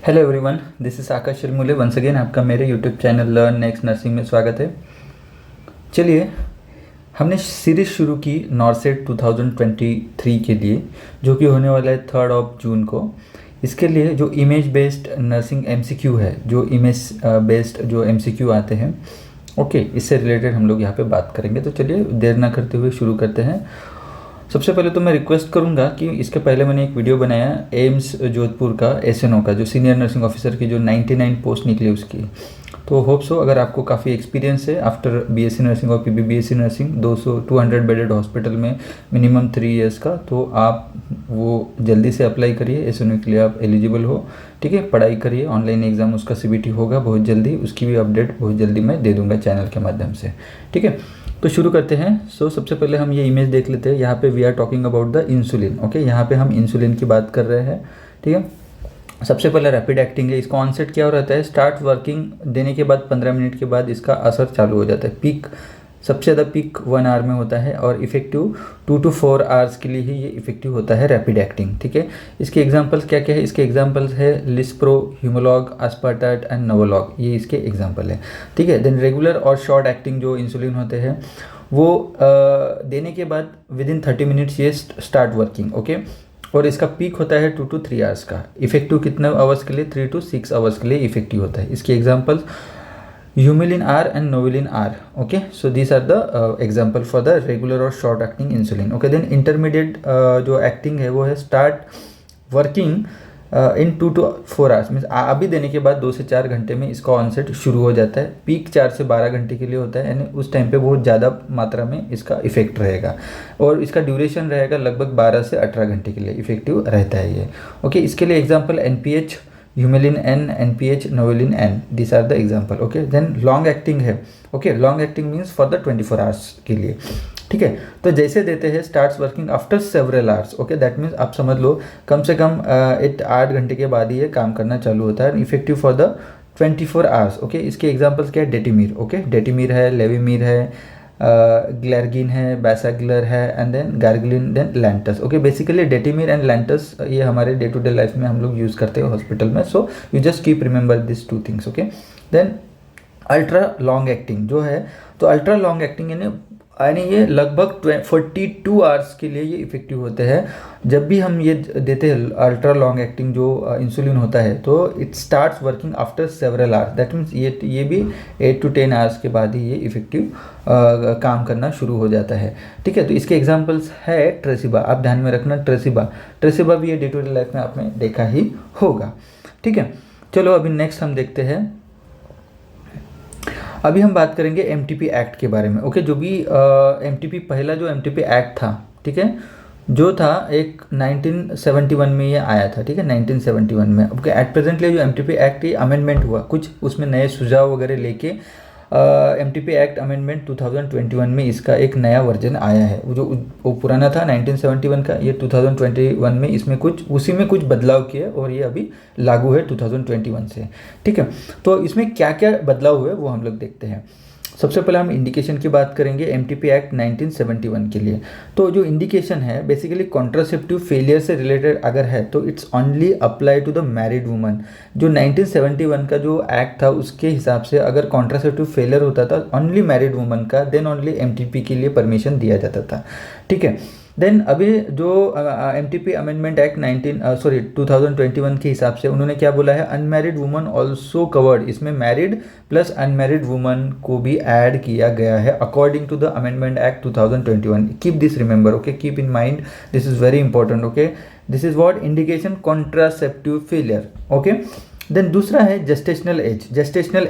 Hello everyone, this is Akash Shirmule. Once again आपका मेरे YouTube channel learn next nursing में स्वागत है। चलिए, हमने सीरीज़ शुरू की नॉर्सेट 2023 के लिए, जो कि होने वाला है 3 जून को। इसके लिए जो इमेज बेस्ड नर्सिंग एमसीक्यू है, जो इमेज बेस्ड जो एमसीक्यू आते हैं, ओके, इससे रिलेटेड हम लोग यहाँ पे बात करेंगे। तो चलिए देर ना करते हुए शुरू करते हैं। सबसे पहले तो मैं रिक्वेस्ट करूंगा कि इसके पहले मैंने एक वीडियो बनाया एम्स जोधपुर का एसएनओ का, जो सीनियर नर्सिंग ऑफिसर की जो 99 पोस्ट निकली उसकी। तो होप सो अगर आपको काफ़ी एक्सपीरियंस है आफ्टर बीएससी नर्सिंग और पीबीबीएससी नर्सिंग 200 बेडेड हॉस्पिटल में मिनिमम 3 इयर्स का, तो आप वो जल्दी से अप्लाई करिए। एसएनओ के लिए आप एलिजिबल हो, ठीक है। पढ़ाई करिए, ऑनलाइन एग्ज़ाम उसका सीबीटी होगा बहुत जल्दी, उसकी भी अपडेट बहुत जल्दी मैं दे दूँगा चैनल के माध्यम से, ठीक है। तो शुरू करते हैं। सबसे पहले हम ये इमेज देख लेते हैं। यहाँ पे we are talking about the insulin, okay. यहाँ पे हम इंसुलिन की बात कर रहे हैं, ठीक है। सबसे पहले रैपिड एक्टिंग है। इसका ऑनसेट क्या हो रहता है, स्टार्ट वर्किंग देने के बाद 15 मिनट के बाद इसका असर चालू हो जाता है। पीक सबसे ज़्यादा पीक 1 आवर में होता है और इफेक्टिव 2 to 4 आवर्स के लिए ही ये इफेक्टिव होता है रैपिड एक्टिंग, ठीक है। इसके एग्जांपल्स क्या क्या है, इसके एग्जांपल्स है लिस्प्रो, ह्यूमोलॉग, आस्पार्टेट एंड नोवोलॉग, ये इसके एग्जांपल है, ठीक है। देन रेगुलर और शॉर्ट एक्टिंग जो इंसुलिन होते हैं वो देने के बाद विद इन 30 मिनट्स ये स्टार्ट वर्किंग, ओके। और इसका पीक होता है 2 to 3 आवर्स का। इफेक्टिव कितने आवर्स के लिए, 3 to 6 आवर्स के लिए इफेक्टिव होता है। इसके examples Humulin R and Novolin R. Okay, so these are the example for the regular or short acting insulin. Okay, then intermediate जो acting है वो है start working in 2 to 4 hours, means अभी देने के बाद 2 से 4 घंटे में इसका ऑनसेट शुरू हो जाता है। पीक 4 से 12 घंटे के लिए होता है, यानी उस टाइम पे बहुत ज़्यादा मात्रा में इसका इफेक्ट रहेगा और इसका ड्यूरेशन रहेगा लगभग 12 से 18 घंटे के लिए इफेक्टिव रहता है ये, ओके। इसके लिए example NPH, Humulin N, NPH, Novolin N, these are the example, okay। then long acting है, okay। long acting means for the 24 hours के लिए, ठीक है। तो जैसे देते हैं starts working after several hours, okay. That means आप समझ लो कम से कम 8 घंटे के बाद ही ये काम करना चालू होता है। Effective for the 24 hours, okay. इसके एग्जाम्पल्स क्या है, डेटिमीर, ओके। डेटिमीर है, लेविमीर है, ग्लैर्गिन है, बैसाग्लर है and then glargine, then Lantus, okay. Basically detemir and Lantus ये हमारे डे टू डे लाइफ में हम लोग यूज़ करते हैं हॉस्पिटल में। So you just keep remember this 2 things, okay. Then ultra long acting जो है, तो अल्ट्रा लॉन्ग एक्टिंग यानी ये लगभग 42 आवर्स के लिए ये इफेक्टिव होते हैं। जब भी हम ये देते हैं अल्ट्रा लॉन्ग एक्टिंग जो इंसुलिन होता है, तो it starts working after several hours. That means ये भी 8 to 10 आवर्स के बाद ही ये इफेक्टिव काम करना शुरू हो जाता है, ठीक है। तो इसके एग्जांपल्स है ट्रेसिबा, आप ध्यान में रखना। ट्रेसिबा भी ये डे टू डे लाइफ में आपने देखा ही होगा, ठीक है। चलो अभी नेक्स्ट हम देखते हैं। अभी हम बात करेंगे एमटीपी एक्ट के बारे में, ओके। जो भी एमटीपी पहला जो एमटीपी एक्ट था, ठीक है, जो था एक 1971 में ये आया था, ठीक है, 1971 में। ओके, एट प्रेजेंटली जो एमटीपी एक्ट ये अमेंडमेंट हुआ, कुछ उसमें नए सुझाव वगैरह लेके एमटीपी एक्ट अमेंडमेंट 2021 में इसका एक नया वर्जन आया है। वो पुराना था 1971 का, ये 2021 में इसमें कुछ उसी में कुछ बदलाव किए और ये अभी लागू है 2021 से, ठीक है। तो इसमें क्या क्या बदलाव हुए वो हम लोग देखते हैं। सबसे पहले हम इंडिकेशन की बात करेंगे एमटीपी एक्ट 1971 के लिए। तो जो इंडिकेशन है बेसिकली कॉन्ट्रासेप्टिव फेलियर से रिलेटेड अगर है तो it's only apply to the married woman. जो 1971 का जो एक्ट था उसके हिसाब से अगर कॉन्ट्रासेप्टिव फेलियर होता था ओनली मैरिड वुमन का, देन ओनली एमटीपी के लिए परमिशन दिया जाता था, ठीक है। देन अभी जो एमटीपी अमेंडमेंट एक्ट 2021 के हिसाब से उन्होंने क्या बोला है, अनमैरिड वुमन ऑल्सो कवर्ड। इसमें मैरिड प्लस अनमैरिड वुमन को भी ऐड किया गया है according to the amendment act 2021। Keep this remember, okay, keep in mind, this is very important, okay. This is what indication contraceptive failure, okay. Then दूसरा है gestational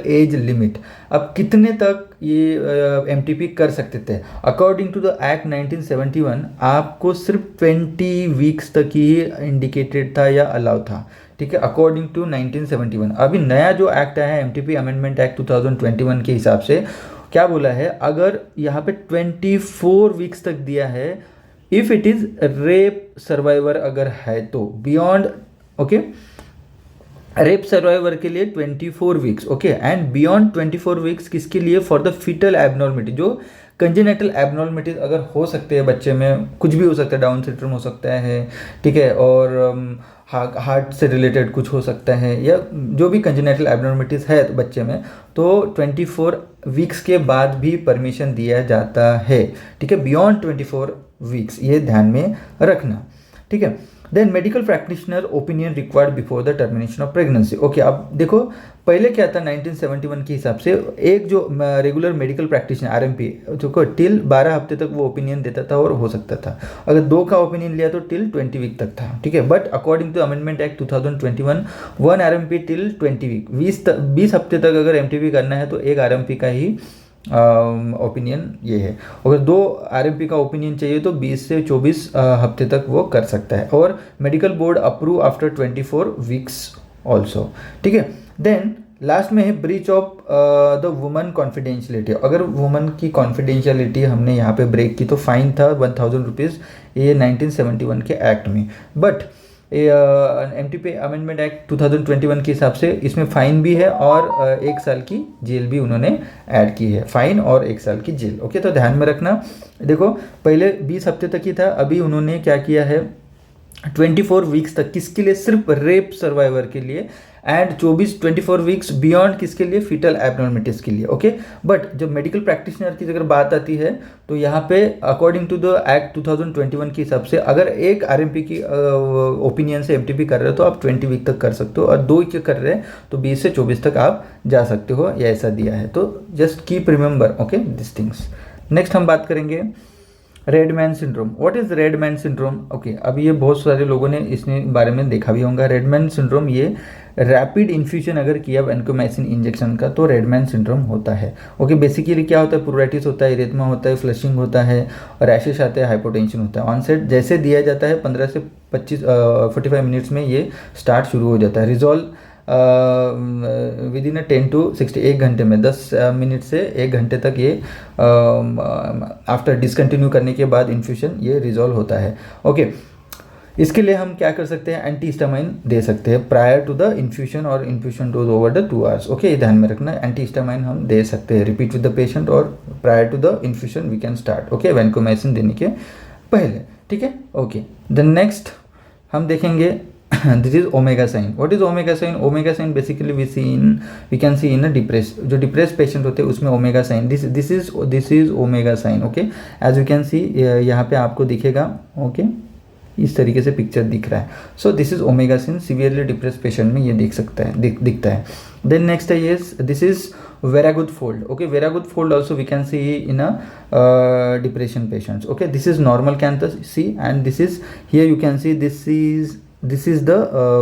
age limit. अब कितने तक ये एमटीपी कर सकते थे, अकॉर्डिंग टू द एक्ट 1971 आपको सिर्फ 20 वीक्स तक ही इंडिकेटेड था या अलाउ था, ठीक है, अकॉर्डिंग टू 1971। अभी नया जो एक्ट आया है एमटीपी अमेंडमेंट एक्ट 2021 के हिसाब से क्या बोला है, अगर यहाँ पे 24 वीक्स तक दिया है, if it is rape survivor अगर है तो बियॉन्ड, ओके, रेप सर्वाइवर के लिए 24 weeks, okay. And beyond 24 weeks किसके लिए, फॉर द फीटल एबनॉर्मिटी, जो कंजेनिटल एबनॉर्मिटीज अगर हो सकते हैं बच्चे में, कुछ भी हो सकता है, डाउन सिंड्रोम हो सकता है, ठीक है, और हार्ट से रिलेटेड कुछ हो सकता है, या जो भी कंजेनिटल एब्नॉर्मलिटीज़ है तो बच्चे में, तो 24 वीक्स के बाद भी परमिशन दिया जाता है, ठीक है, बियॉन्ड 24 वीक्स, ये ध्यान में रखना, ठीक है। Then medical practitioner opinion required before the termination of pregnancy. Okay, अब देखो पहले क्या था 1971 के हिसाब से, एक जो रेगुलर मेडिकल प्रैक्टिशनर RMP जो टिल 12 हफ्ते तक वो ओपिनियन देता था और हो सकता था, अगर 2 का ओपिनियन लिया तो टिल 20 वीक तक था, ठीक है। But according to amendment act 2021, 1 RMP till 20 week, 20 हफ्ते तक अगर MTP करना है तो एक RMP का ही ओपिनियन ये है। अगर 2 RMP का ओपिनियन चाहिए तो 20 से 24 हफ्ते तक वो कर सकता है, और medical board approve after 24 weeks also, ठीक है। देन लास्ट में है breach of the woman confidentiality. अगर वुमन की कॉन्फिडेंशियलिटी हमने यहाँ पे ब्रेक की तो फाइन था 1000 रुपीज़, ये 1971 के एक्ट में। बट MTP अमेंडमेंट एक्ट 2021 के हिसाब से इसमें फ़ाइन भी है और 1 साल की जेल भी उन्होंने ऐड की है, फ़ाइन और 1 साल की जेल। ओके, तो ध्यान में रखना। देखो पहले 20 हफ्ते तक ही था, अभी उन्होंने क्या किया है 24 वीक्स तक, किसके लिए, सिर्फ रेप सर्वाइवर के लिए, एंड 24 वीक्स बियॉन्ड किसके लिए, फीटल एब्नॉर्मलिटीज के लिए। ओके, बट जब मेडिकल प्रैक्टिशनर की अगर बात आती है तो यहाँ पे अकॉर्डिंग टू द एक्ट 2021 के हिसाब से अगर एक RMP की ओपिनियन से MTP कर रहे हो तो आप 20 वीक तक कर सकते हो, और 2 के कर रहे हैं तो 20 से 24 तक आप जा सकते हो, या ऐसा दिया है। तो just keep remember okay this things. Next हम बात करेंगे Redmayne syndrome. What is Redmayne syndrome? Okay, अब ये बहुत सारे लोगों ने इसके बारे में देखा भी होगा। रेडमैन सिंड्रोम ये रैपिड इन्फ्यूजन अगर किया वैनकोमाइसिन इंजेक्शन का तो रेडमैन सिंड्रोम होता है। ओके, बेसिकली क्या होता है, प्रोराइटिस होता है, इरेथमा होता है, फ्लशिंग होता है, रैशेस आते हैं, हाइपोटेंशन होता है। ऑनसेट जैसे दिया जाता है 15 से 45 मिनट्स में ये स्टार्ट शुरू हो जाता है। रिजॉल्व विद इन 10 to 60, 1 घंटे में 10 मिनट से 1 घंटे तक ये आफ्टर डिसकंटिन्यू करने के बाद इन्फ्यूशन ये रिजॉल्व होता है। ओके, इसके लिए हम क्या कर सकते हैं, एंटीहिस्टामाइन दे सकते हैं प्रायर टू द इन्फ्यूशन, और infusion dose over the 2 hours. Okay, ये ध्यान में रखना, एंटीहिस्टामाइन हम दे सकते हैं, रिपीट विद द पेशेंट, और prior to the infusion we can start. Okay, vancomycin देने के पहले, ठीक है। ओके, द नेक्स्ट हम देखेंगे this is omega sign. What is omega sign? Omega sign basically we can see in a जो depressed patient होते हैं उसमें omega sign, this is omega sign. Okay, as you can see यहाँ पे आपको दिखेगा, okay, इस तरीके से पिक्चर दिख रहा है। So this is omega sign, severely depress patient में ये देख सकता है, दिखता है। देन नेक्स्ट है ये, this is Veraguth fold. Okay, Veraguth fold also we can see in a depression patients. Okay, this is normal canthus see, and this is here you can see this is the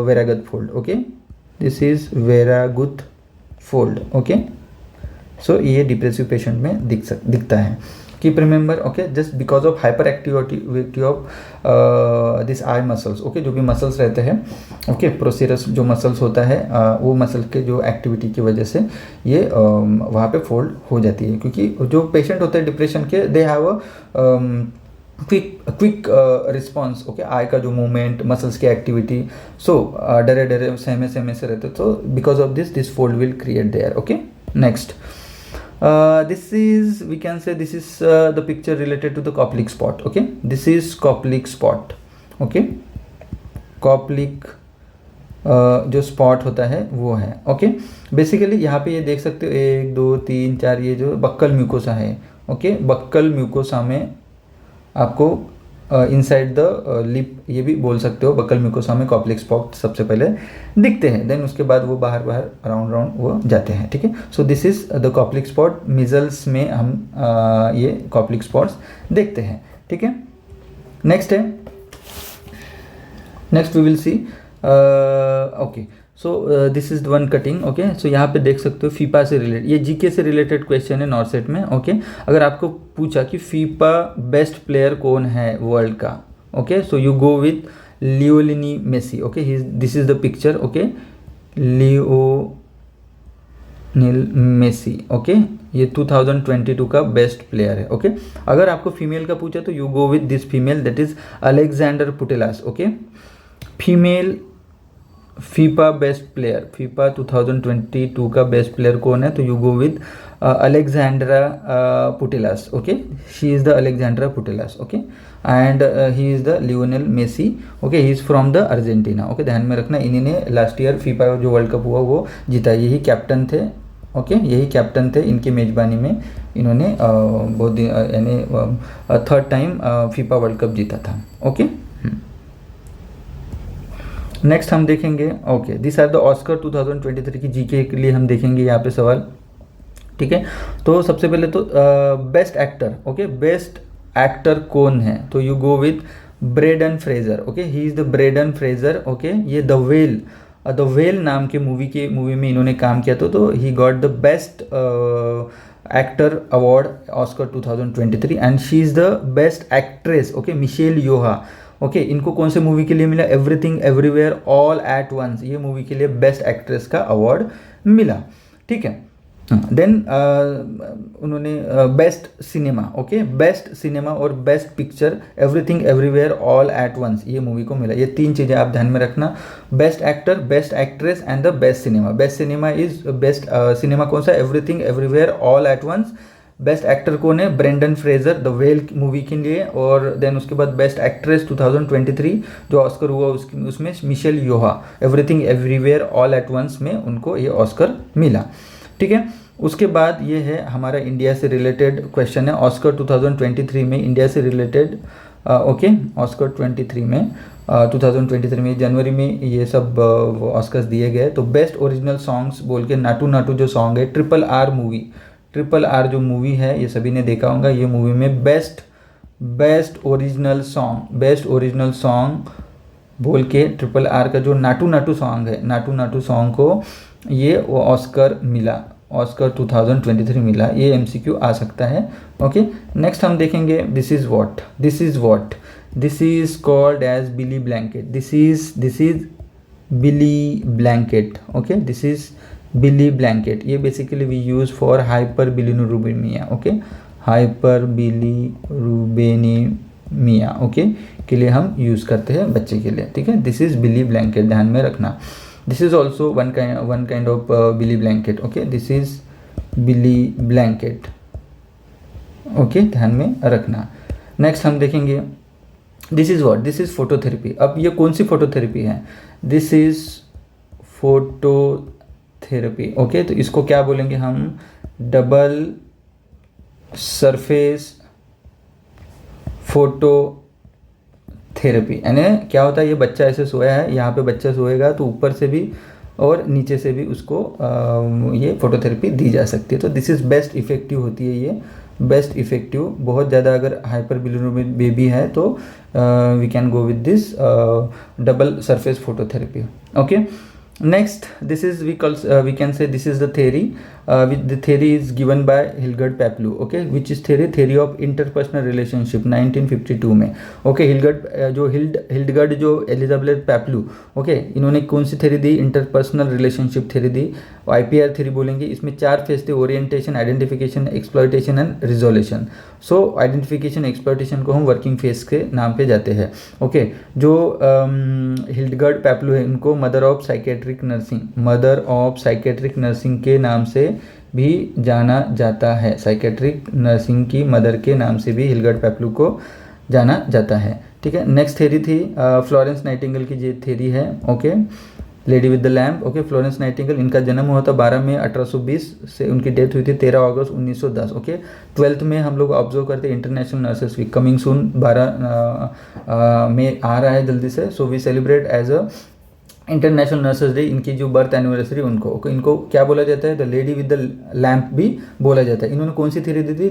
Veraguth fold. Okay, this is Veraguth fold. Okay, so ये depressive patient में दिखता है। Keep remember, okay, just because of hyper activity of this eye muscles. Okay, जो भी muscles रहते हैं, okay, प्रोसेरस जो muscles होता है वो मसल के जो एक्टिविटी की वजह से ये वहाँ पे फोल्ड हो जाती है, क्योंकि जो पेशेंट होते हैं डिप्रेशन के, they have quick response. Okay, I का जो मूवमेंट, मसल्स की एक्टिविटी, सो डरे सहमे से रहते, तो because of this fold will create there. Okay, next this is, we can say this is the picture related to the Koplik spot. Okay, this is Koplik spot. Okay, Koplik जो spot होता है वो है। Okay, basically यहाँ पे ये देख सकते हो 1 2 3 4 ये जो बक्कल म्यूकोसा है। ओके, बक्कल म्यूकोसा में आपको इनसाइड द लिप, ये भी बोल सकते हो, बक्कल म्यूकोसा में कॉप्लिक स्पॉट सबसे पहले दिखते हैं, देन उसके बाद वो बाहर राउंड वो जाते हैं। ठीक है, so this is the Koplik spot. Measles में हम ये कॉप्लिक स्पॉट्स देखते हैं। ठीक है, next we will see. Okay, so this is one cutting. Okay, so यहाँ पे देख सकते हो फीपा से रिलेटेड, ये जीके से रिलेटेड क्वेश्चन है नॉर्सेट में। ओके, अगर आपको पूछा कि फीपा बेस्ट प्लेयर कौन है वर्ल्ड का, okay, so you go with Lionel Messi. Okay, this is the picture. Okay, Lionel Messi. Okay, ये 2022 का बेस्ट प्लेयर है। ओके, अगर आपको फीमेल का पूछा तो you go with this female, that is Alexandra Putellas. Okay, female FIFA best player, FIFA 2022 का best player कौन है, तो you go with Alexandra Putellas. Okay, she is the Alexandra Putellas. Okay, and he is the Lionel Messi. Okay, he is from the Argentina. Okay, ध्यान में रखना, इन्हीं ने last year FIFA जो वर्ल्ड कप हुआ वो जीता, यही कैप्टन थे. ओके, यही कैप्टन थे, इनकी मेज़बानी में इन्होंने बहुत यानी third time FIFA World Cup जीता था. ओके, नेक्स्ट हम देखेंगे. Okay, this are the Oscar 2023 की जीके के लिए हम देखेंगे यहाँ पे सवाल. ठीक है, तो सबसे पहले तो best actor. Okay, best actor कौन है, तो you go with Brendan Fraser. Okay, he is the Brendan Fraser. Okay, ये द वेल नाम के मूवी में इन्होंने काम किया तो he got the best actor award Oscar 2023 and she is the best actress. Okay, Michelle Yeoh. Okay, इनको कौन से मूवी के लिए मिला, everything everywhere all at once, ये मूवी के लिए बेस्ट एक्ट्रेस का अवार्ड मिला. ठीक है, देन उन्होंने best cinema. Okay, best cinema और best picture everything everywhere all at once ये मूवी को मिला. ये तीन चीज़ें आप ध्यान में रखना, best actor, best actress and the best cinema. Best cinema is best cinema कौन सा, everything everywhere all at once. Best actor कौन है, Brendan Fraser the whale movie के लिए. और देन उसके बाद बेस्ट एक्ट्रेस 2023 जो ऑस्कर हुआ उसमें Michelle Yeoh, everything everywhere all at once में उनको ये ऑस्कर मिला. ठीक है, उसके बाद ये है हमारा इंडिया से रिलेटेड क्वेश्चन है. ऑस्कर 2023 में इंडिया से रिलेटेड. ओके, ऑस्कर 2023 में जनवरी में ये सब ऑस्कर्स दिए गए. तो बेस्ट ओरिजिनल सॉन्ग्स बोल के नाटू नाटू जो सॉन्ग है, ट्रिपल आर जो मूवी है ये सभी ने देखा होगा. ये मूवी में बेस्ट ओरिजिनल सॉन्ग बोल के ट्रिपल आर का जो नाटू नाटू सॉन्ग है, नाटू नाटू सॉन्ग को ये ऑस्कर मिला, ऑस्कर 2023 मिला. ये एमसीक्यू आ सकता है. ओके, नेक्स्ट हम देखेंगे this is called as Billy blanket. This is Billy blanket. Okay, this is Billy blanket. ये basically we use for hyperbilirubinemia. Okay, hyperbilirubinemia okay के लिए हम यूज़ करते हैं बच्चे के लिए. ठीक है, दिस इज बिली ब्लैंकेट, ध्यान में रखना. This is also one kind of Billy blanket. Okay, this is Billy blanket. Okay, ध्यान में रखना. नेक्स्ट हम देखेंगे दिस इज फोटोथेरेपी. अब ये कौन सी फोटोथेरेपी है, दिस इज फोटोथेरेपी. ओके, तो इसको क्या बोलेंगे हम, डबल सरफेस फोटो थेरेपी. यानी क्या होता है, ये बच्चा ऐसे सोया है, यहाँ पे बच्चा सोएगा तो ऊपर से भी और नीचे से भी उसको ये फोटोथेरेपी दी जा सकती है. तो दिस इज़ बेस्ट इफेक्टिव होती है ये, बेस्ट इफेक्टिव. बहुत ज़्यादा अगर हाइपर बिलिरुबिन बेबी है तो we can go with this double surface phototherapy. Okay, next this is we can say this is the theory. The theory is given by Hilgard Paplu. Okay, which is theory of interpersonal relationship 1952 में. Okay, हिल्डगर्ड जो Elizabeth पैपलू. Okay, इन्होंने कौन सी theory दी, interpersonal relationship theory दी. IPR theory बोलेंगे. इसमें 4 phase थे, orientation, identification, exploitation and resolution. So identification exploitation को हम working phase के नाम पे जाते हैं. ओके, जो हिल्डगर्ड पैपलू है इनको मदर ऑफ साइकेट्रिक नर्सिंग के नाम से भी जाना जाता है. साइकेट्रिक नर्सिंग की मदर के नाम से भी हिल्डगर्ड पैपलू को जाना जाता है. ठीक है, नेक्स्ट थ्योरी थी फ्लोरेंस नाइटिंगेल की ये थ्योरी है. Okay, lady with the lamp. Okay, Florence Nightingale, इनका जन्म हुआ था 12 मई 1820 से, उनकी डेथ हुई थी 13 अगस्त 1910. ओके, 12th में हम लोग ऑब्जर्व करते हैं international nurses week, coming soon 12 में आ रहा है जल्दी से. So we celebrate as a international nurses day. इनकी जो बर्थ एनिवर्सरी इनको क्या बोला जाता है, the lady with the lamp भी बोला जाता है. इन्होंने कौन सी थ्योरी दी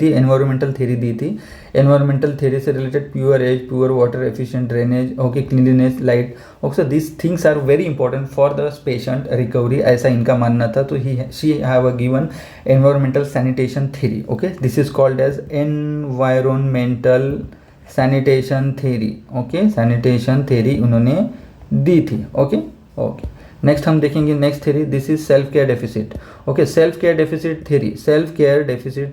थी, एनवायरमेंटल थ्योरी दी थी. एनवायरमेंटल थ्योरी से related pure air, pure water, efficient drainage, okay, cleanliness, light. Okay, this things are very important for the patient recovery, ऐसा इनका मानना था. तो she have a given environmental sanitation theory. Okay, this is called as environmental sanitation theory. Okay, sanitation theory उन्होंने दी थी. Okay, next हम देखेंगे next theory, this is self care deficit. Okay, self care deficit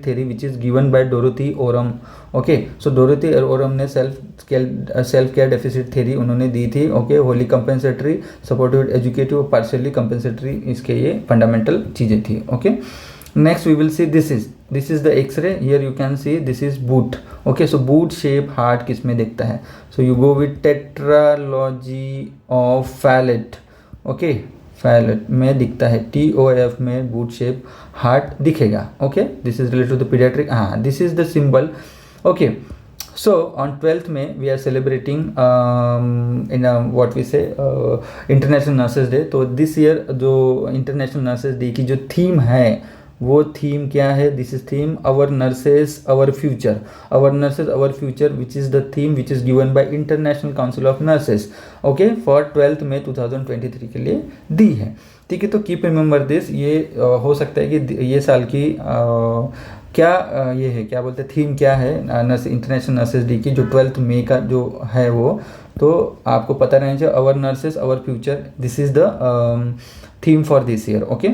theory which is given by Dorothy Oram. Okay, so Dorothy Oram ने self care deficit theory उन्होंने दी थी. Okay, Holi compensatory, supportive, educative, partially compensatory, इसके ये fundamental चीज़ें थी. Okay, Next we will see this is the X-ray. Here you can see this is boot. Okay, so boot shape heart किस में दिखता है? So you go with tetralogy of Fallot. Okay, Fallot में दिखता है, TOF में boot shape heart दिखेगा. Okay, this is related to the pediatric. This is the symbol. Okay, so on 12th May we are celebrating in what we say International Nurses Day. तो this year जो International Nurses Day की जो theme है वो theme क्या है? This is theme our nurses our future. Our nurses our future which is the theme which is given by International Council of Nurses. Okay, for 12th May 2023 के लिए दी है. ठीक है, तो कीप रिमेंबर दिस. ये हो सकता है कि ये साल की क्या ये है, क्या बोलते हैं, थीम क्या है नर्स इंटरनेशनल नर्सेस डे की जो 12th May का जो है वो, तो आपको पता रहना चाहिए. Our nurses our future, this is the theme for this year. Okay,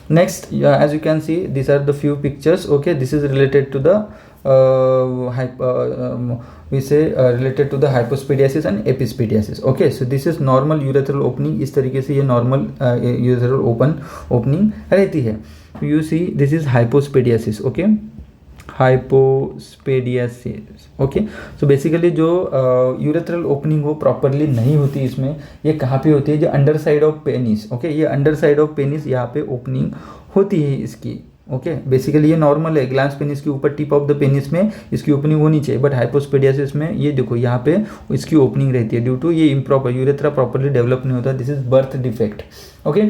next as you can see these are the few pictures. Okay, this is related to the we say related to the hypospadiasis and epispadiasis. Okay, so this is normal urethral opening. इस तरीके से ये normal urethral opening रहती है. You see this is hypospadiasis. Okay, hypospadiasis. Okay, so basically जो urethral opening वो properly नहीं होती इसमें, ये कहाँ पे होती है? जो under side of penis. Okay, ये अंडर साइड ऑफ पेनिस यहाँ पे ओपनिंग होती है इसकी. ओके, बेसिकली ये नॉर्मल है. ग्लांस पेनिस के ऊपर टिप ऑफ द पेनिस में इसकी ओपनिंग होनी चाहिए, बट हाइपोस्पेडियासिस में ये देखो यहाँ पे इसकी ओपनिंग रहती है ड्यू टू ये इम्प्रॉपर यूरेथ्रा प्रॉपरली डेवलप नहीं होता. This is birth defect. Okay,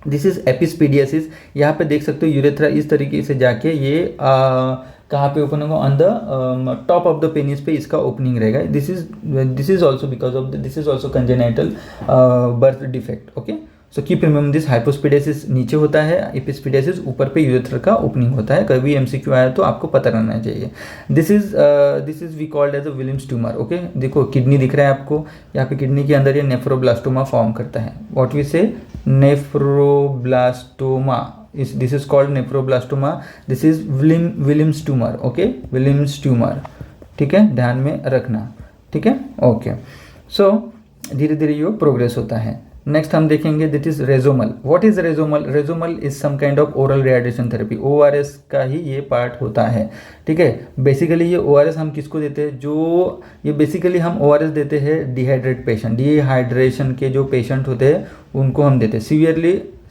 this is epispadias. यहाँ पे देख सकते हो यूरेथ्रा इस तरीके से जाके ये कहाँ पे ओपन होगा? On the top of the penis पे इसका ओपनिंग रहेगा. This is also because of this is also congenital birth defect. Okay, so keep remember this. Hypospadias नीचे होता है, एपिस्पेडियासिस ऊपर पे यूरेथ्रा का ओपनिंग होता है. कभी MCQ आया तो आपको पता रहना चाहिए. This is we called as a Williams tumor. Okay, देखो किडनी दिख रहा है आपको, यहाँ पे किडनी के अंदर ये नेफ्रोब्लास्टोमा फॉर्म करता है. व्हाट वी से? Nephroblastoma. This is called nephroblastoma. This is Williams tumor. Okay, Williams tumor. ठीक है, ध्यान में रखना. ठीक है, ओके. सो धीरे धीरे ये प्रोग्रेस होता है. नेक्स्ट हम देखेंगे this is ReSoMal. What is ReSoMal? ReSoMal is some kind of oral rehydration therapy. ORS का ही ये पार्ट होता है. ठीक है, बेसिकली ये ORS हम किसको देते हैं? जो ये बेसिकली हम ORS देते हैं डिहाइड्रेट पेशेंट, डिहाइड्रेशन के जो पेशेंट होते हैं उनको हम देते हैं,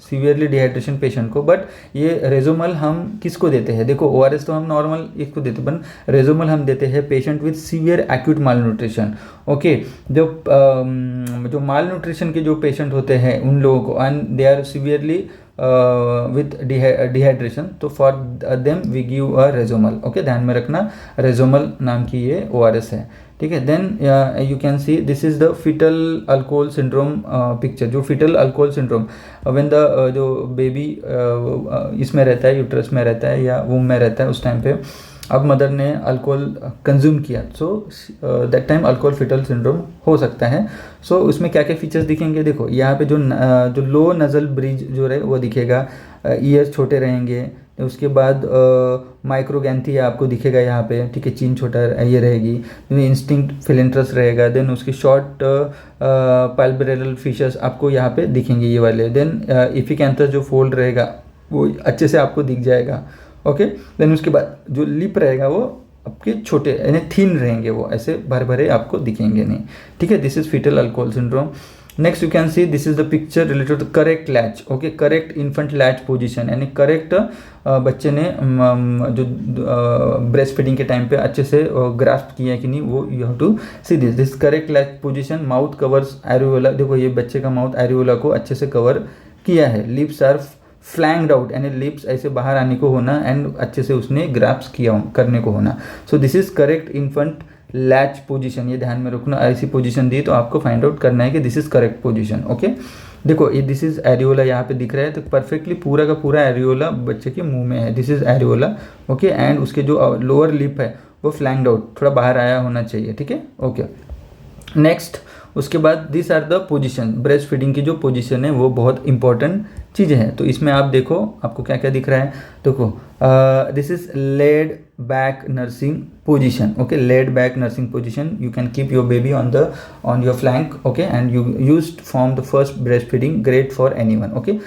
सीवियरली डिहाइड्रेशन पेशेंट को. बट ये रेजोमल हम किसको देते हैं? देखो ORS तो हम नॉर्मल इसको देते हैं, पर रेजोमल हम देते हैं patient with severe acute mall nutrition. Okay, जो माल न्यूट्रिशन के जो पेशेंट होते हैं उन लोगों को, and they are severely with dehydration, तो for them we give a ReSoMal. Okay, ध्यान में रखना, रेजोमल नाम की ये ORS है. ठीक है, then you can see this is the fetal alcohol syndrome picture. जो fetal alcohol syndrome when the जो बेबी इसमें रहता है, यूट्रस में रहता है या वूम में रहता है, उस टाइम पे अब मदर ने अल्कोहल कंज्यूम किया, so that time alcohol fetal syndrome हो सकता है. सो उसमें क्या क्या फीचर्स दिखेंगे? देखो यहाँ पे जो लो नजल ब्रिज जो रहे वो दिखेगा, ईयर्स छोटे रहेंगे. उसके बाद माइक्रोगैंथी आपको दिखेगा यहाँ पे. ठीक है, चीन छोटा ये रहेगी. इंस्टिंक्ट फिलेंट्रस रहेगा. देन उसकी शॉर्ट पाल्पेब्रल फिशर्स आपको यहाँ पे दिखेंगे ये वाले. देन इफिकैंथस जो फोल्ड रहेगा वो अच्छे से आपको दिख जाएगा. ओके, देन उसके बाद जो लिप रहेगा वो आपके छोटे यानी थिन रहेंगे, वो ऐसे भर भरे आपको दिखेंगे नहीं. ठीक है, this is fetal alcohol syndrome. Next you can see this is the picture related to correct latch. Okay, correct infant latch position, यानी करेक्ट बच्चे ने जो ब्रेस्ट फीडिंग के टाइम पे अच्छे से ग्रास्प किया है कि नहीं, वो you have to see this correct latch position. Mouth covers areola. देखो ये बच्चे का माउथ एरियोला को अच्छे से कवर किया है. लिप्स आर फ्लैंक्ड आउट, यानी लिप्स ऐसे बाहर आने को होना एंड अच्छे से उसने ग्रास्प किया करने को होना. सो this is correct infant latch position. ये ध्यान में रखना, ऐसी पोजीशन दी तो आपको फाइंड आउट करना है कि this is correct position. Okay, देखो ये दिस इज एरियोला यहाँ पे दिख रहा है, तो परफेक्टली पूरा का पूरा एरियोला बच्चे के मुंह में है. This is areola. Okay, and उसके जो लोअर लिप है वो फ्लैंक्ड आउट, थोड़ा बाहर आया होना चाहिए. ठीक है, ओके. नेक्स्ट उसके बाद this are the position. Breast feeding की जो पोजीशन है वो बहुत इंपॉर्टेंट चीज़ें हैं। तो इसमें आप देखो आपको क्या क्या दिख रहा है। देखो this is laid back nursing position, okay, laid back nursing position, you can keep your baby on your flank, okay, and you used from the first breastfeeding, great for anyone, okay.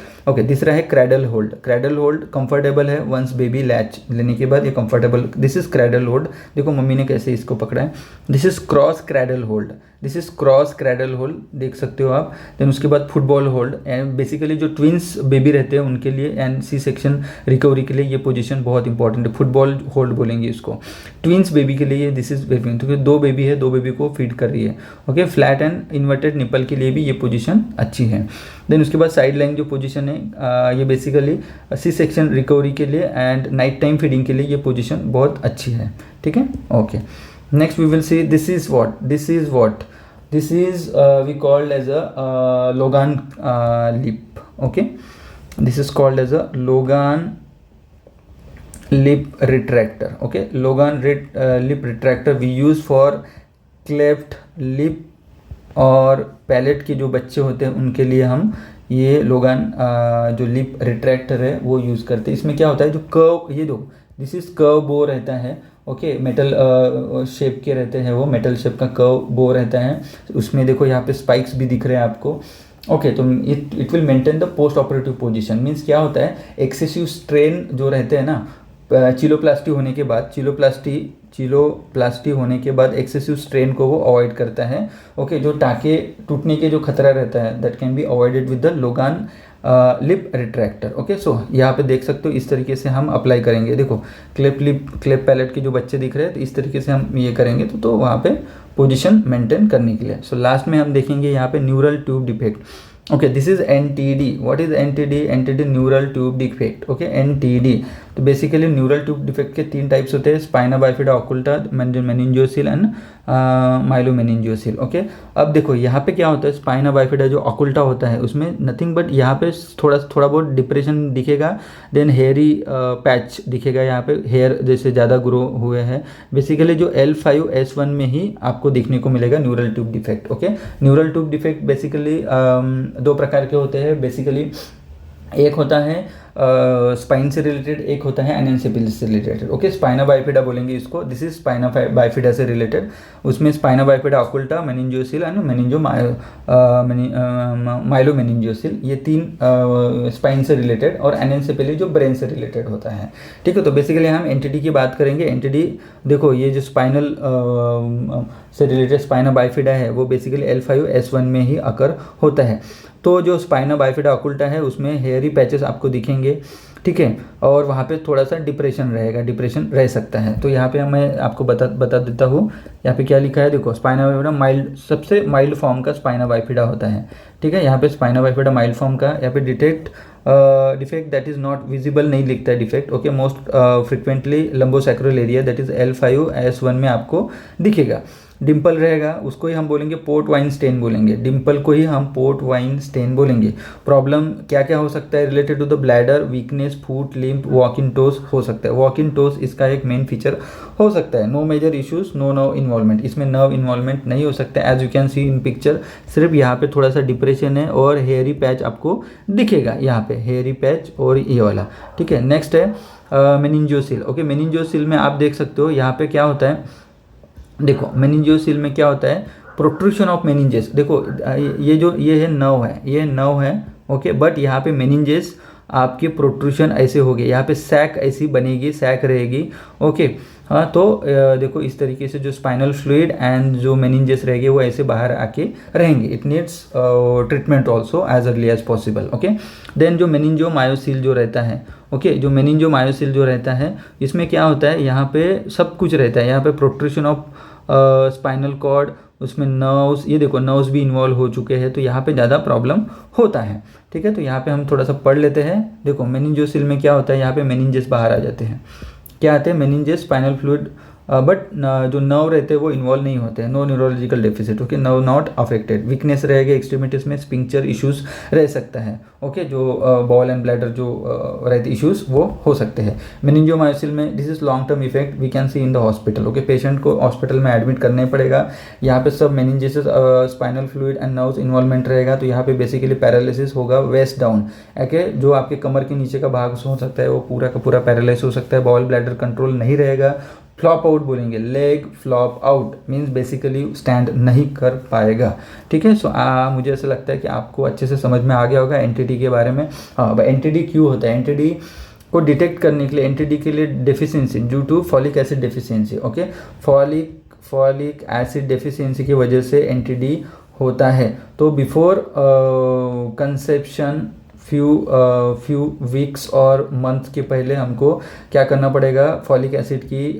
तीसरा है cradle hold. Cradle hold comfortable है, once baby latch लेने के बाद ये comfortable, this is cradle hold. देखो mummy ने कैसे इसको पकड़ा है, this is cross cradle hold, this is cross cradle hold, देख सकते हो आप। देन उसके बाद फुटबॉल होल्ड, एंड बेसिकली जो ट्विंस बेबी रहते हैं उनके लिए एंड सी सेक्शन रिकवरी के लिए ये पोजीशन बहुत इंपॉर्टेंट है, फुटबॉल होल्ड बोलेंगे इसको। ट्विंस बेबी के लिए दिस इज बेबी, क्योंकि दो बेबी है, दो बेबी को फीड कर रही है, okay. Flat and inverted nipple के लिए भी ये पोजीशन अच्छी है। देन उसके बाद साइड लाइन जो पोजीशन है ये बेसिकली सी सेक्शन रिकवरी के लिए एंड नाइट टाइम फीडिंग के लिए ये पोजीशन बहुत अच्छी है, ठीक है, okay. Next we will see this is we called as a Logan lip, okay. This is called as a Logan lip retractor, okay, Logan lip retractor we use for cleft lip और palette के जो बच्चे होते हैं उनके लिए हम ये लोगान जो लिप रिट्रैक्टर है वो यूज़ करते हैं। इसमें क्या होता है, जो कर्व, ये दो, दिस इज कर्व बो रहता है, ओके, मेटल शेप के रहते हैं, वो मेटल शेप का कर्व बो रहता है। उसमें देखो यहाँ पे स्पाइक्स भी दिख रहे हैं आपको, ओके। तो it will maintain the post operative position. Means क्या होता है, एक्सेसिव स्ट्रेन जो रहते हैं ना चिलोप्लास्टी होने के बाद, चिलोप्लास्टी होने के बाद एक्सेसिव स्ट्रेन को वो अवॉइड करता है, ओके। जो टाँके टूटने के जो खतरा रहता है that can be avoided with the Logan lip retractor, okay. So यहाँ पे देख सकते हो इस तरीके से हम अप्लाई करेंगे। देखो क्लिप पैलेट के जो बच्चे दिख रहे हैं, तो इस तरीके से हम ये करेंगे तो वहाँ पे पोजीशन मेंटेन करने के लिए। सो लास्ट में हम देखेंगे यहाँ पे neural tube defect, okay. This is NTD। What is NTD neural tube defect, okay, NTD। तो बेसिकली न्यूरल ट्यूब डिफेक्ट के 3 टाइप्स होते हैं, स्पाइना बाइफिडा ऑकुल्टा, मेनिंजियोसिल एंड माइलोमेनिंजियोसिल, ओके। अब देखो यहाँ पे क्या होता है, स्पाइना बाइफिडा जो ऑकुल्टा होता है उसमें नथिंग बट यहाँ पे थोड़ा बहुत डिप्रेशन दिखेगा, देन हेयरी पैच दिखेगा, यहाँ पे हेयर जैसे ज़्यादा ग्रो हुए हैं। बेसिकली जो L5S1 में ही आपको देखने को मिलेगा neural tube defect, okay. Neural tube defect basically 2 प्रकार के होते हैं बेसिकली, एक होता है स्पाइन से रिलेटेड, एक होता है एनेंसेफेलिस से रिलेटेड, ओके। स्पाइना बाइफिडा बोलेंगे इसको, दिस इज स्पाइना बाइफिडा से रिलेटेड। उसमें स्पाइना बाइफिडा ऑकुल्टा, मेनिंजियोसिल एंड माइलोमेनिंजियोसिल, ये 3 स्पाइन से रिलेटेड, और एनेंसेफेलिस जो ब्रेन से रिलेटेड होता है, ठीक है। तो बेसिकली हम NTD की बात करेंगे। NTD देखो ये जो स्पाइनल से रिलेटेड स्पाइना बाइफिडा है वो बेसिकली L5S1 में ही अकर होता है। तो जो स्पाइना बाइफिडा ऑकुल्टा है उसमें हेयरी पैचेस आपको दिखेंगे, ठीक है, और वहाँ पे थोड़ा सा डिप्रेशन रह सकता है। तो यहाँ पे मैं आपको बता देता हूँ, यहाँ पे क्या लिखा है, देखो स्पाइना बाइफिडा माइल्ड, सबसे माइल्ड फॉर्म का स्पाइना बाइफिडा होता है, ठीक है। यहाँ पे स्पाइना बाइफिडा माइल्ड फॉर्म का, यहाँ पे defect that is not visible नहीं लिखता है defect, okay. Most frequently lumbosacral area that is L5S1 में आपको दिखेगा। डिम्पल रहेगा, उसको ही हम बोलेंगे पोर्ट वाइन स्टेन बोलेंगे, डिम्पल को ही हम पोर्ट वाइन स्टेन बोलेंगे। प्रॉब्लम क्या क्या हो सकता है related to the bladder, weakness, foot, limp, walk in toes हो सकता है। वॉक इन टोस इसका एक मेन फीचर हो सकता है। No major issues, no nerve involvement, इसमें नर्व इन्वॉल्वमेंट नहीं हो सकता है। As you can see in picture, सिर्फ यहाँ पे थोड़ा सा डिप्रेशन है और हेयरी पैच आपको दिखेगा, यहाँ पे हेयरी पैच और ये वाला, ठीक है। नेक्स्ट है मेनिंजियोसिल, ओके। मेनिंजियोसिल में आप देख सकते हो यहाँ पे क्या होता है, देखो मेनिंजियोसिल में क्या होता है, प्रोट्रूशन ऑफ मेनिंजेस। देखो ये है नर्व है, ओके, बट यहाँ पे मेनिंजेस आपकी प्रोट्रूशन ऐसे हो गए, यहाँ पे सैक ऐसी बनेगी, सैक रहेगी, ओके। हाँ, तो देखो इस तरीके से जो स्पाइनल फ्लूइड एंड जो मेनिंजेस रहेंगे वो ऐसे बाहर आके रहेंगे। It needs treatment also as early as possible, okay. Then जो मेनिंजियोमायोसिल जो रहता है, ओके, जो मेनिंजियोमायोसिल जो रहता है इसमें क्या होता है, यहाँ पे सब कुछ रहता है। यहाँ पे प्रोट्रूशन ऑफ स्पाइनल कॉर्ड, उसमें नर्व्स, ये देखो नर्व्स भी इन्वॉल्व हो चुके हैं, तो यहाँ पे ज़्यादा प्रॉब्लम होता है, ठीक है। तो यहाँ पे हम थोड़ा सा पढ़ लेते हैं। देखो मेनिंजियोसिल में क्या होता है, यहाँ पे मेनिंजेस बाहर आ जाते हैं, क्या आते हैं, मेनिंजेस, स्पाइनल फ्लूइड बट जो नर्व रहते हैं वो इन्वॉल्व नहीं होते हैं, no neurological deficit, okay, nerve not affected, weakness रहेगा एक्सट्रीमिटीज में, स्पिंक्चर इश्यूज रह सकता है, ओके, जो बॉल एंड ब्लैडर जो रहते इश्यूज वो हो सकते हैं। मेनिंजियोमायोसिस में this is long term effect we can see in the hospital, okay, patient को हॉस्पिटल में एडमिट करना पड़ेगा। यहाँ पे सब meninges, spinal fluid and nerves involvement रहेगा, तो यहाँ पे बेसिकली पैरालिसिस होगा वेस्ट डाउन, ओके, जो आपके कमर के नीचे का भाग हो सकता है वो पूरा का पूरा पैरालाइज हो सकता है, बॉल ब्लैडर कंट्रोल नहीं रहेगा, फ्लॉप आउट बोलेंगे, leg flop out means basically stand नहीं कर पाएगा, ठीक है। सो मुझे ऐसा लगता है कि आपको अच्छे से समझ में आ गया होगा एनटीडी के बारे में। हाँ, एनटीडी क्यों होता है, एनटीडी को डिटेक्ट करने के लिए, एनटीडी के लिए deficiency due to folic acid deficiency, okay, folic acid deficiency की वजह से एनटीडी होता है। तो बिफोर कंसेप्शन फ्यू वीक्स और मंथ के पहले हमको क्या करना पड़ेगा, फॉलिक एसिड की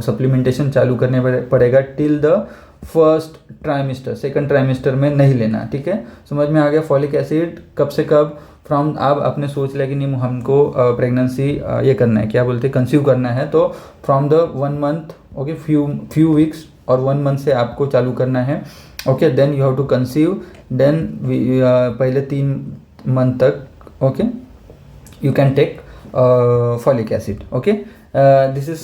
सप्लीमेंटेशन चालू करने पड़ेगा till the first trimester, second trimester में नहीं लेना, ठीक है। समझ में आ गया। फॉलिक एसिड कब से कब, फ्रॉम, आप आपने सोच लिया कि नहीं हमको प्रेगनेंसी ये करना है, क्या बोलते हैं, कंसीव करना है, तो from the 1 month, okay, few weeks और 1 मंथ से आपको चालू करना है, okay, then you have to conceive, देन पहले 3 मंथ तक, okay, you can take folic acid, okay, this is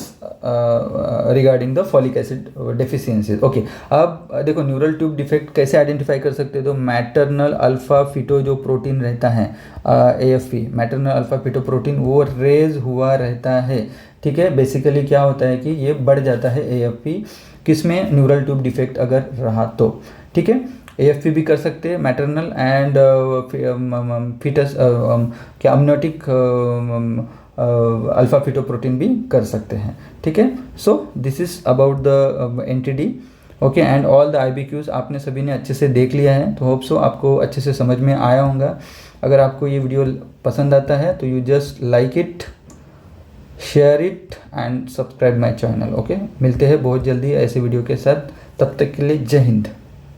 regarding the folic acid deficiencies, okay. अब देखो न्यूरल ट्यूब डिफेक्ट कैसे आइडेंटिफाई कर सकते हो, तो मैटरनल अल्फा फिटो जो प्रोटीन रहता है AFP, maternal alpha feto protein वो रेज हुआ रहता है, ठीक है। बेसिकली क्या होता है कि ये बढ़ जाता है AFP किसमें, न्यूरल ट्यूब डिफेक्ट अगर रहा तो, ठीक है। AFP भी कर सकते हैं, मैटरनल एंड फीटस क्या अम्नियोटिक अल्फा फिटोप्रोटीन भी कर सकते हैं, ठीक है। So this is about the NTD, okay, and all the IBQs आपने सभी ने अच्छे से देख लिया है, तो होप सो आपको अच्छे से समझ में आया होगा। अगर आपको ये वीडियो पसंद आता है तो you just like it, share it and subscribe my channel, okay. मिलते हैं बहुत जल्दी ऐसे वीडियो के साथ, तब तक के लिए जय हिंद।